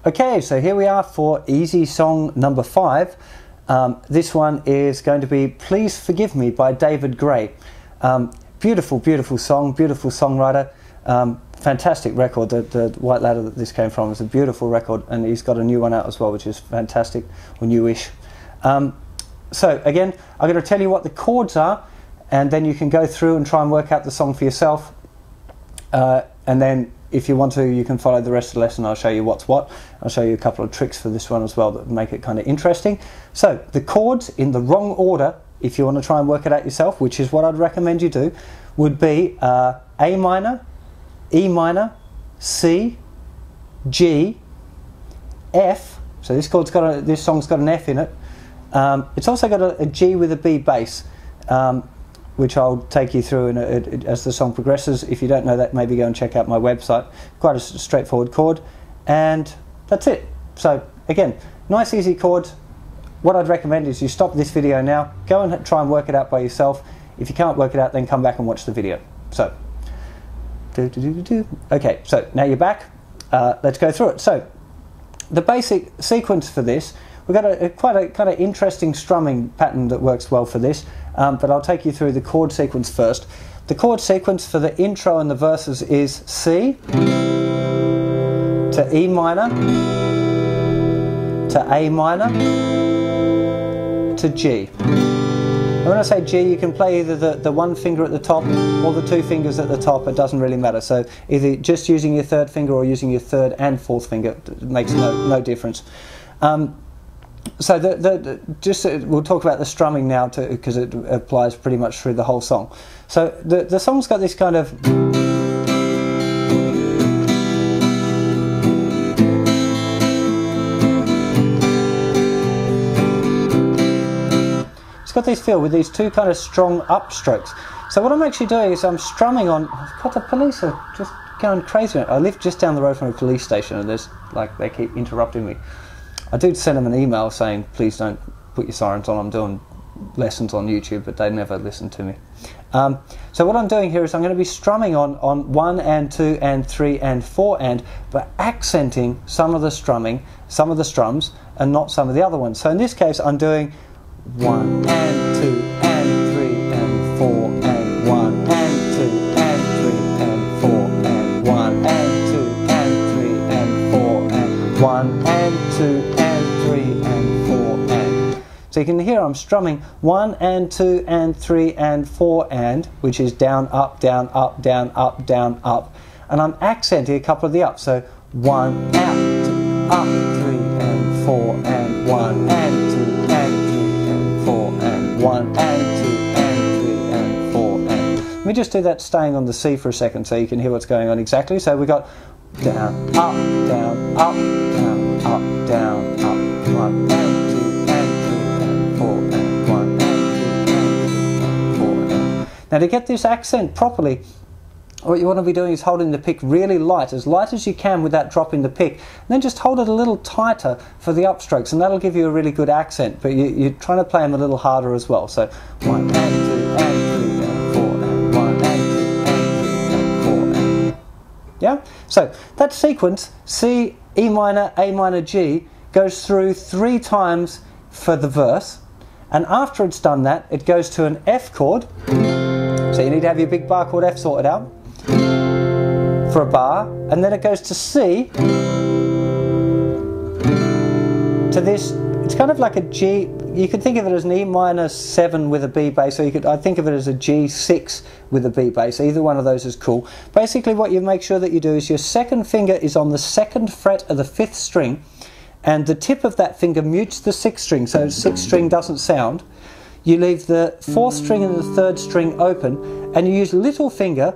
Okay, so here we are for easy song number 5. This one is going to be Please Forgive Me by David Gray. Beautiful, beautiful song, beautiful songwriter. Fantastic record. The White Ladder that this came from is a beautiful record, and he's got a new one out as well, which is fantastic, or newish. So again, I'm going to tell you what the chords are, and then you can go through and try and work out the song for yourself. And then if you want to, you can follow the rest of the lesson. I'll show you what's what. I'll show you a couple of tricks for this one as well that make it kind of interesting. So the chords in the wrong order, if you want to try and work it out yourself, which is what I'd recommend you do, would be A minor, E minor, C, G, F. So this song's got an F in it. It's also got a G with a B bass, which I'll take you through as the song progresses. If you don't know that, maybe go and check out my website. Quite a straightforward chord, and that's it. So again, nice easy chords. What I'd recommend is you stop this video now, go and try and work it out by yourself. If you can't work it out, then come back and watch the video. So, okay, so now you're back. Let's go through it. So, the basic sequence for this, we've got quite a kind of interesting strumming pattern that works well for this, but I'll take you through the chord sequence first. The chord sequence for the intro and the verses is C to E minor to A minor to G. And when I say G, you can play either the one finger at the top or the two fingers at the top. It doesn't really matter. So either just using your third finger or using your third and fourth finger, it makes no difference. So we'll talk about the strumming now because it applies pretty much through the whole song. So the song's got this kind of... It's got this feel with these two kind of strong upstrokes. So what I'm actually doing is I'm strumming on... God, the police are just going crazy. I live just down the road from a police station, and they keep interrupting me. I did send them an email saying, please don't put your sirens on, I'm doing lessons on YouTube, but they never listen to me. So what I'm doing here is I'm going to be strumming on 1 and 2 and 3 and 4 and, but accenting some of the strumming, some of the strums, and not some of the other ones. So in this case I'm doing 1 and 2 and 3 and 4 and 1 and 2 and 3 and 4 and 1 and 2 and 3 and 4 and 1 and 2 and 3 and 4 and. So you can hear I'm strumming 1 and 2 and 3 and 4 and, which is down, up, down, up, down, up, down, up. And I'm accenting a couple of the ups. So 1 out, 2, up, 3 and 4 and 1 and 2 and 3 and 4 and 1 and 2 and 3 and 4 and. Let me just do that staying on the C for a second so you can hear what's going on exactly. So we got down, up, down, up, down, up, down, up, 1 and 2 and 3 and 4 and 1 and 2 and 3 and 4 and. Now to get this accent properly, what you want to be doing is holding the pick really light as you can without dropping the pick. And then just hold it a little tighter for the upstrokes, and that'll give you a really good accent. But you're trying to play them a little harder as well. So 1 and 2 and 3 and 4 and 1 and 2 and 3 and 4 and. Yeah? So that sequence, C, E minor, A minor, G, goes through 3 times for the verse. And after it's done that, it goes to an F chord. So you need to have your big bar chord F sorted out for a bar, and then it goes to C, to this. It's kind of like a G. You could think of it as an E minor 7 with a B bass, or I'd think of it as a G6 with a B bass. Either one of those is cool. Basically what you make sure that you do is your second finger is on the 2nd fret of the 5th string, and the tip of that finger mutes the 6th string, so 6th string doesn't sound. You leave the 4th string and the 3rd string open, and you use little finger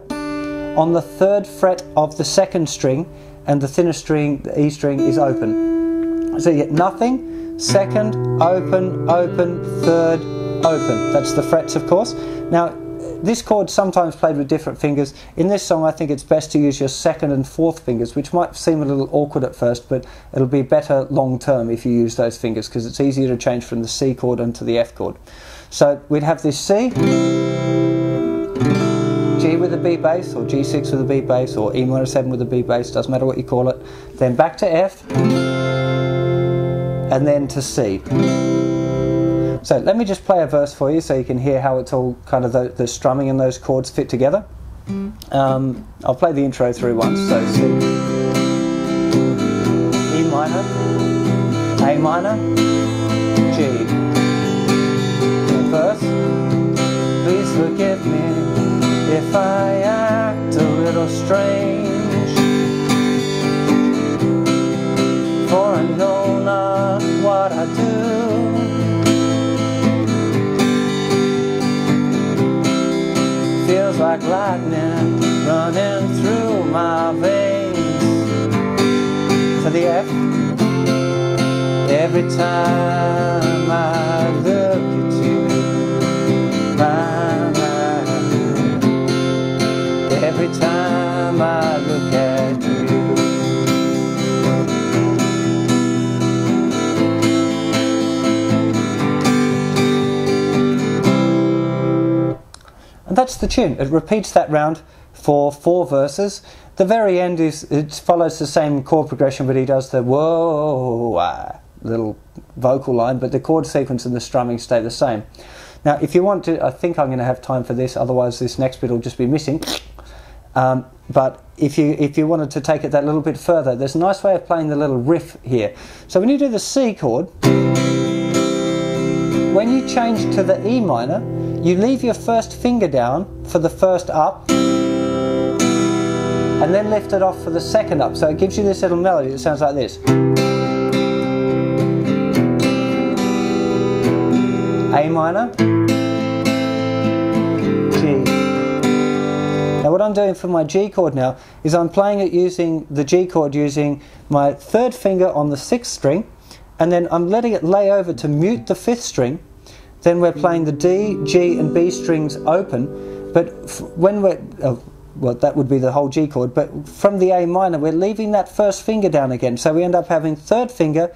on the 3rd fret of the 2nd string, and the thinner string, the E string, is open. So you get nothing, 2nd, open, open, 3rd, open. That's the frets, of course. Now, this chord's sometimes played with different fingers. In this song, I think it's best to use your 2nd and 4th fingers, which might seem a little awkward at first, but it'll be better long term if you use those fingers, because it's easier to change from the C chord into the F chord. So we'd have this C, G with a B bass, or G6 with a B bass, or E minor 7 with a B bass, doesn't matter what you call it. Then back to F, and then to C. So let me just play a verse for you so you can hear how it's all kind of the strumming and those chords fit together. I'll play the intro through once. So C, E minor, A minor, G. Verse, please forgive me if I act a little strange, for I know not what I do. Feels like lightning running through my veins. To the F, every time I look at you, every time I look at you. And that's the tune. It repeats that round for 4 verses. The very end it follows the same chord progression, but he does the whoa little vocal line, but the chord sequence and the strumming stay the same. Now, if you want to, I think I'm going to have time for this, otherwise this next bit will just be missing. But if you wanted to take it that little bit further, there's a nice way of playing the little riff here. So when you do the C chord, when you change to the E minor, you leave your first finger down for the first up, and then lift it off for the second up. So it gives you this little melody that sounds like this. A minor, G. Now what I'm doing for my G chord now is I'm playing it using the G chord using my 3rd finger on the 6th string, and then I'm letting it lay over to mute the 5th string. Then we're playing the D, G and B strings open, but when we're, well, that would be the whole G chord, but from the A minor we're leaving that first finger down again, so we end up having 3rd finger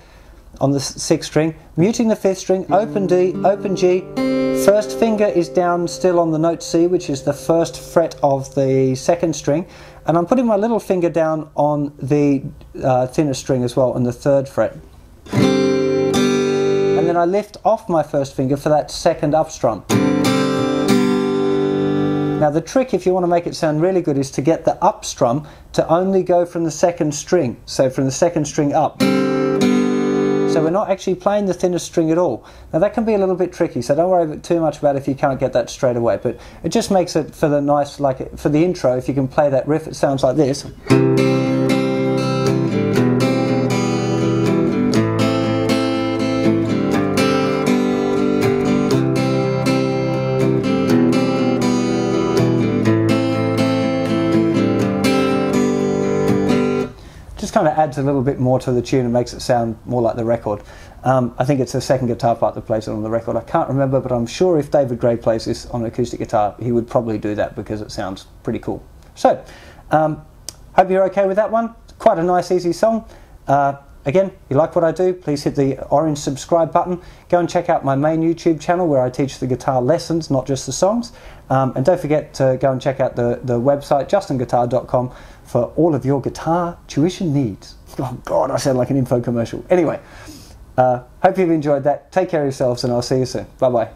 on the 6th string, muting the 5th string, open D, open G, 1st finger is down still on the note C, which is the 1st fret of the 2nd string, and I'm putting my little finger down on the thinner string as well, on the 3rd fret. And then I lift off my 1st finger for that 2nd up strum. Now the trick, if you want to make it sound really good, is to get the up strum to only go from the 2nd string, so from the 2nd string up. So we're not actually playing the thinnest string at all. Now that can be a little bit tricky, so don't worry too much about it if you can't get that straight away, but it just makes it for the nice, like for the intro, if you can play that riff, it sounds like this. Just kind of adds a little bit more to the tune and makes it sound more like the record. I think it's the 2nd guitar part that plays it on the record. I can't remember, but I'm sure if David Gray plays this on an acoustic guitar, he would probably do that because it sounds pretty cool. So, hope you're okay with that one. Quite a nice, easy song. Again, if you like what I do, please hit the orange subscribe button. Go and check out my main YouTube channel where I teach the guitar lessons, not just the songs. And don't forget to go and check out the website, JustinGuitar.com, for all of your guitar tuition needs. Oh God, I sound like an info commercial. Anyway, hope you've enjoyed that. Take care of yourselves and I'll see you soon. Bye-bye.